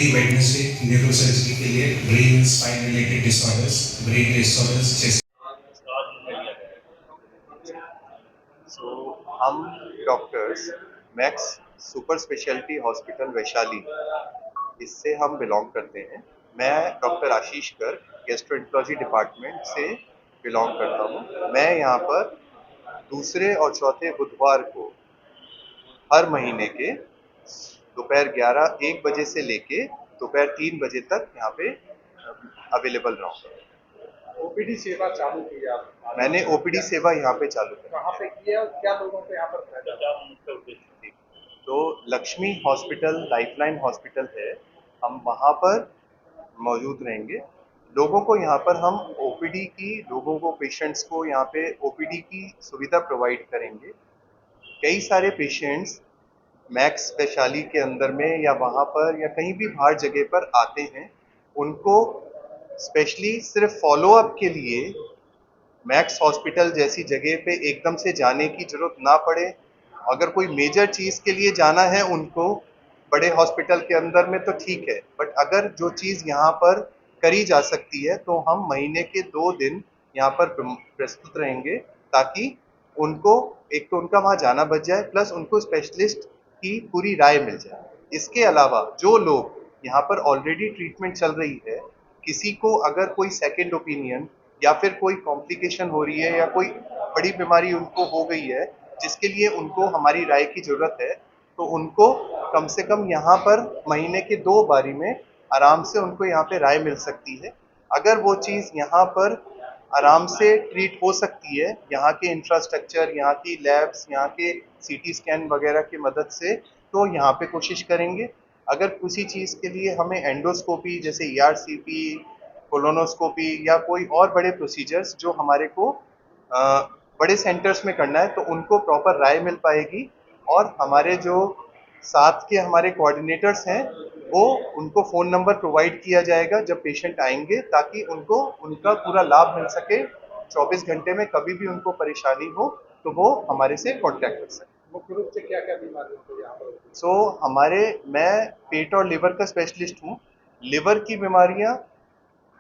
Every Wednesday neurosurgery के लिए brain spine related brain disorders जैसे हम doctors max super speciality hospital Vaishali, इससे हम बिलोंग करते हैं। मैं डॉक्टर आशीष गर्ग गैस्ट्रोएंटरोलॉजी डिपार्टमेंट से बिलोंग करता हूँ। मैं यहाँ पर दूसरे और चौथे बुधवार को हर महीने के दोपहर 1 बजे से लेके दोपहर 3 बजे तक यहाँ पे अवेलेबल रहूँगा। ओपीडी सेवा चालू की है आप? मैंने ओपीडी सेवा यहाँ पे चालू की। कहाँ पे की है और क्या लोगों को यहाँ पर फायदा? तो लक्ष्मी हॉस्पिटल लाइफलाइन हॉस्पिटल है, हम वहाँ पर मौजूद रहेंगे। लोगों को यहाँ पर हम ओपीडी की लोगों को पेशेंट्स को यहाँ पे ओपीडी की सुविधा प्रोवाइड करेंगे। कई सारे पेशेंट्स मैक्स वैशाली के अंदर में या वहाँ पर या कहीं भी बाहर जगह पर आते हैं, उनको स्पेशली सिर्फ फॉलोअप के लिए मैक्स हॉस्पिटल जैसी जगह पे एकदम से जाने की जरूरत ना पड़े। अगर कोई मेजर चीज़ के लिए जाना है उनको बड़े हॉस्पिटल के अंदर में तो ठीक है, बट अगर जो चीज़ यहाँ पर करी जा सकती है तो हम महीने के 2 दिन यहाँ पर प्रस्तुत रहेंगे, ताकि उनको एक तो उनका वहाँ जाना बच जाए, प्लस उनको स्पेशलिस्ट की पूरी राय मिल जाए। इसके अलावा जो लोग यहाँ पर ऑलरेडी ट्रीटमेंट चल रही है, किसी को अगर कोई सेकेंड ओपिनियन या फिर कोई कॉम्प्लिकेशन हो रही है या कोई बड़ी बीमारी उनको हो गई है जिसके लिए उनको हमारी राय की जरूरत है, तो उनको कम से कम यहाँ पर महीने के 2 बारी में आराम से उनको यहाँ पे राय मिल सकती है। अगर वो चीज़ यहाँ पर आराम से ट्रीट हो सकती है, यहाँ के इंफ्रास्ट्रक्चर, यहाँ की लैब्स, यहाँ के सीटी स्कैन वगैरह की मदद से, तो यहाँ पे कोशिश करेंगे। अगर किसी चीज़ के लिए हमें एंडोस्कोपी जैसे ईआरसीपी, कोलोनोस्कोपी या कोई और बड़े प्रोसीजर्स जो हमारे को बड़े सेंटर्स में करना है, तो उनको प्रॉपर राय मिल पाएगी। और हमारे जो साथ के हमारे कोऑर्डिनेटर्स हैं, वो उनको फ़ोन नंबर प्रोवाइड किया जाएगा जब पेशेंट आएंगे, ताकि उनको उनका पूरा लाभ मिल सके। 24 घंटे में कभी भी उनको परेशानी हो तो वो हमारे से कांटेक्ट कर सकें। मुख्य रूप से क्या क्या बीमारियों को यहाँ पर? मैं पेट और लिवर का स्पेशलिस्ट हूँ। लिवर की बीमारियाँ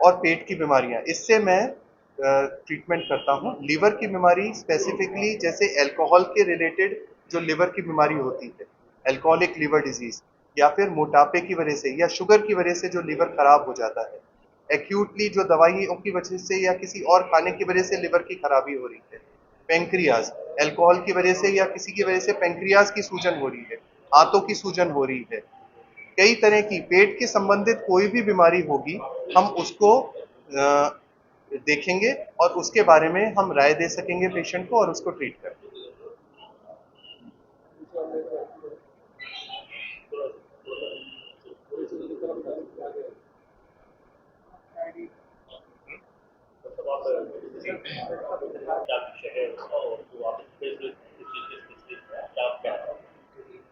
और पेट की बीमारियाँ, इससे मैं ट्रीटमेंट करता हूँ। लिवर की बीमारी स्पेसिफिकली जैसे अल्कोहल के रिलेटेड जो लिवर की बीमारी होती है, अल्कोहलिक लिवर डिजीज, या फिर मोटापे की वजह से या शुगर की वजह से जो लिवर खराब हो जाता है, एक्यूटली जो दवाइयों की वजह से या किसी और खाने की वजह से लिवर की खराबी हो रही है, पेंक्रियाज, अल्कोहल की वजह से या किसी की वजह से पेंक्रियाज की सूजन हो रही है, हाथों की सूजन हो रही है, कई तरह की पेट के संबंधित कोई भी बीमारी होगी, हम उसको देखेंगे और उसके बारे में हम राय दे सकेंगे पेशेंट को और उसको ट्रीट करेंगे।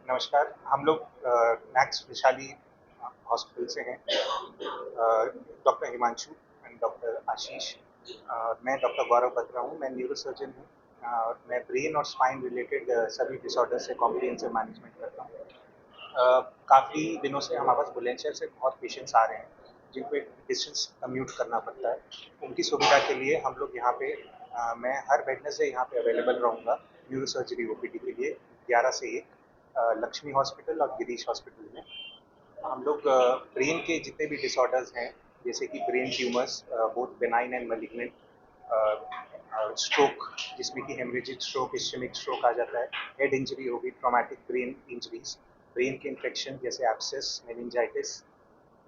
नमस्कार, हम लोग मैक्स वैशाली हॉस्पिटल से हैं। डॉक्टर हिमांशु एंड डॉक्टर आशीष। मैं डॉक्टर गौरव बत्रा हूँ, मैं न्यूरोसर्जन हूँ। मैं ब्रेन और स्पाइन रिलेटेड सभी डिसऑर्डर से कॉम्प्रिहेंसिव मैनेजमेंट करता हूँ। काफ़ी दिनों से हमारे पास बुलंदशहर से बहुत पेशेंट्स आ रहे हैं जिनको एक डिस्टेंस कम्यूट करना पड़ता है। उनकी सुविधा के लिए हम लोग यहाँ पे मैं हर वेडनेसडे यहाँ पे अवेलेबल रहूँगा न्यूरोसर्जरी ओपीडी के लिए 11 से 1 लक्ष्मी हॉस्पिटल और गिरीश हॉस्पिटल में। हम लोग ब्रेन के जितने भी डिसऑर्डर्स हैं, जैसे कि brain tumours both benign and malignant, stroke जिसमें कि हेमरेजिक स्ट्रोक, इस्केमिक स्ट्रोक आ जाता है, हेड इंजरी होगी, ट्रॉमेटिक ब्रेन इंजरीज, ब्रेन के इन्फेक्शन जैसे abscess, meningitis,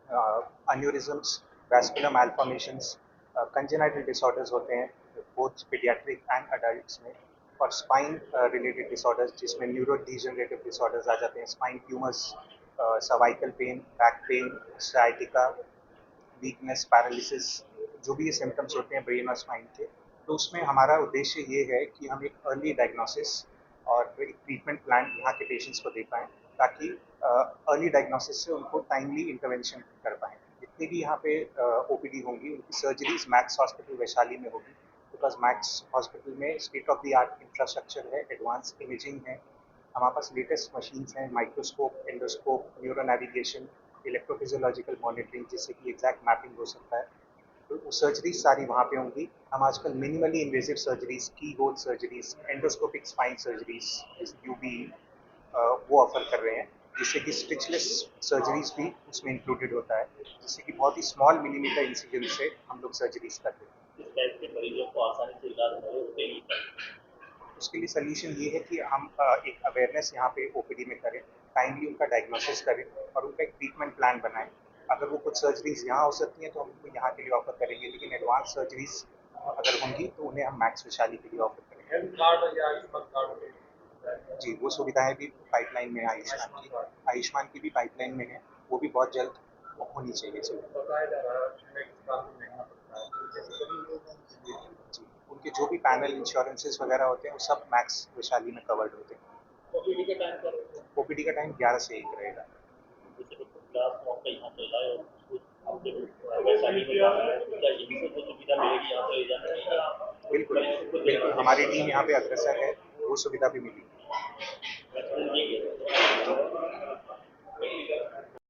aneurysms, vascular malformations, congenital disorders होते हैं बोथ पीडियाट्रिक एंड अडल्ट्स में, और स्पाइन रिलेटेड डिसऑर्डर्स जिसमें न्यूरो डिजनरेटिव डिसऑर्डर्स आ जाते हैं, spine tumours, cervical pain, back pain, sciatica, weakness, paralysis, जो भी ये सिम्टम्स होते हैं ब्रेन और स्पाइन के, तो उसमें हमारा उद्देश्य ये है कि हम एक अर्ली डायग्नोसिस और एक ट्रीटमेंट प्लान यहाँ के पेशेंट्स को दे पाएँ, ताकि अर्ली डायग्नोसिस से उनको टाइमली इंटरवेंशन कर पाएँ। जितनी भी यहाँ पे ओपीडी होंगी, उनकी सर्जरीज मैक्स हॉस्पिटल वैशाली में होगी, बिकॉज मैक्स हॉस्पिटल में state of the art infrastructure है, एडवांस इमेजिंग है, हमारे पास लेटेस्ट मशीन्स हैं, microscope, endoscope, neuro navigation, electrophysiological monitoring, जिससे कि एग्जैक्ट मैपिंग हो सकता है। तो वो सर्जरीज सारी वहाँ पे होंगी। हम आजकल minimally invasive surgeries, keyhole surgeries, endoscopic spine surgeries, यूबी, वो ऑफर कर रहे हैं, जिससे कि स्टिचलेस सर्जरीज भी उसमें इंक्लूडेड होता है, जिससे कि बहुत ही स्मॉल मिलीमीटर इंसिडेंस से हम लोग सर्जरीज करते हैं। इस टाइप के मरीजों को आसानी से इलाज हो सकेगी। उसके लिए सोल्यूशन ये है कि हम एक अवेयरनेस यहाँ पे ओपीडी में करें, टाइमली उनका डायग्नोसिस करें और उनका एक ट्रीटमेंट प्लान बनाएं। अगर वो कुछ सर्जरीज यहाँ हो सकती हैं तो हम उनको यहाँ के लिए ऑफर करेंगे, लेकिन एडवांस सर्जरीज अगर होंगी तो उन्हें हम मैक्स वैशाली के लिए ऑफर करेंगे। हेल्थ कार्ड या आयुष्मान कार्ड जी, वो सुविधाएं भी पाइपलाइन में है आयुष्मान की भी पाइपलाइन में है, वो भी बहुत जल्द होनी चाहिए सुविधा। बताया जा रहा है नेक्स्ट साल में महंगा पड़ता है, तो जैसे गरीब लोगों के लिए जी, उनके जो भी पैनल इंश्योरेंसेस वगैरह होते हैं वो सब मैक्स वैशाली में कवर्ड होते हैं। ओपीडी के टाइम पर ओपीडी का टाइम 11 से 1 रहेगा। जैसे कि क्लास मौका यहाँ चल रहा है और कुछ आपके वैशाली में जाना है, तो क्या यही से वो सुविधा मिलेगी यहाँ से ले जाने की? बिल्कुल बिल्कुल, हमारी टीम यहाँ पे अग्रसर है, वो सुविधा भी मिलेगी। वैक्सीन यही है।